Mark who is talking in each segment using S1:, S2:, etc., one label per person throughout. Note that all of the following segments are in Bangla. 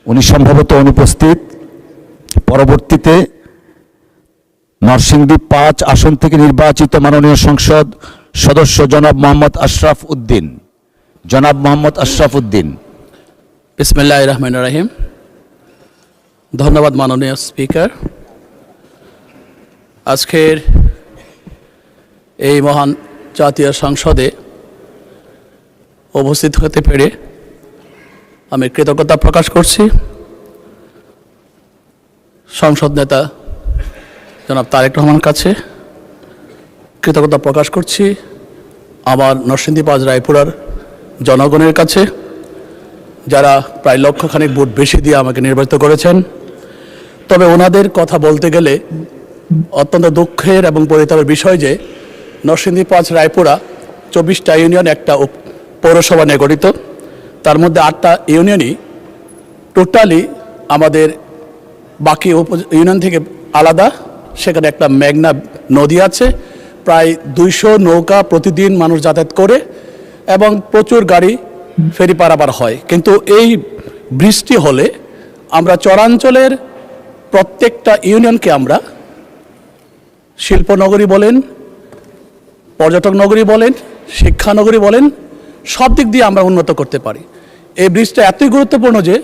S1: উনি সম্ভবত অনুপস্থিত। পরবর্তীতে নরসিংদী 5 আসন থেকে নির্বাচিত মাননীয় সংসদ সদস্য জনাব মোহাম্মদ আশরাফ উদ্দিন। জনাব মোহাম্মদ আশরাফ উদ্দিন।
S2: বিসমিল্লাহির রহমানির রহিম। ধন্যবাদ মাননীয় স্পিকার। আজকের এই মহান জাতীয় সংসদে উপস্থিত হতে পেরে আমি কৃতজ্ঞতা প্রকাশ করছি সংসদ নেতা জনাব তারেক রহমানের কাছে। কৃতজ্ঞতা প্রকাশ করছি আমার নরসিংদী 5 রায়পুরার জনগণের কাছে, যারা প্রায় লক্ষখানেক ভোট বেশি দিয়ে আমাকে নির্বাচিত করেছেন। তবে ওনাদের কথা বলতে গেলে অত্যন্ত দুঃখের এবং পরিতাপের বিষয় যে নরসিংদী 5 রায়পুরা 24টা ইউনিয়ন একটা পৌরসভা নিয়ে গঠিত। তার মধ্যে 8টা ইউনিয়নই টোটালি আমাদের বাকি ইউনিয়ন থেকে আলাদা। সেখানে একটা মেঘনা নদী আছে, প্রায় 200 নৌকা প্রতিদিন মানুষ যাতায়াত করে এবং প্রচুর গাড়ি ফেরি পারাপার হয়। কিন্তু এই বৃষ্টি হলে আমরা চরাঞ্চলের প্রত্যেকটা ইউনিয়নকে আমরা শিল্পনগরী বলেন, পর্যটক নগরী বলেন, শিক্ষানগরী বলেন, সব দিক দিয়ে আমরা উন্নত করতে পারি। এই ব্রিজটা এতই গুরুত্বপূর্ণ যে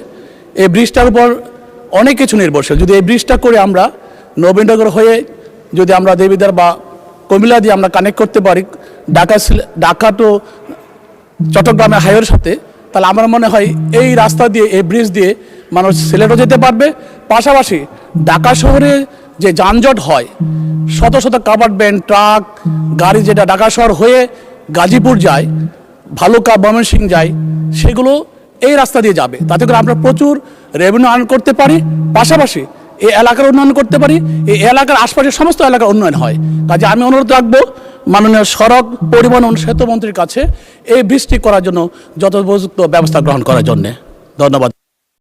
S2: এই ব্রিজটার উপর অনেক কিছু নির্ভরশীল। যদি এই ব্রিজটা করে আমরা নবীনগর হয়ে যদি আমরা দেবীদার বা কুমিল্লা দিয়ে আমরা কানেক্ট করতে পারি ঢাকা টু চট্টগ্রামের হাইওয়ের সাথে, তাহলে আমার মনে হয় এই রাস্তা দিয়ে, এই ব্রিজ দিয়ে মানুষ সিলেটও যেতে পারবে। পাশাপাশি ঢাকা শহরে যে যানজট হয়, শত শত কাভার্ড ভ্যান, ট্রাক, গাড়ি যেটা ঢাকা শহর হয়ে গাজীপুর যায়, ভালুকা, ময়মনসিংহ যায়, সেগুলো এই রাস্তা দিয়ে যাবে। তাতে করে আমরা প্রচুর রেভিনিউ আর্ন করতে পারি। পাশাপাশি এই এলাকার উন্নয়ন করতে পারি, এই এলাকার আশপাশের সমস্ত এলাকার উন্নয়ন হয়। কাজে আমি অনুরোধ রাখবো মাননীয় সড়ক পরিবহন ও সেতু মন্ত্রীর কাছে এই বৃষ্টি করার জন্য যথোপযুক্ত ব্যবস্থা গ্রহণ করার জন্যে। ধন্যবাদ।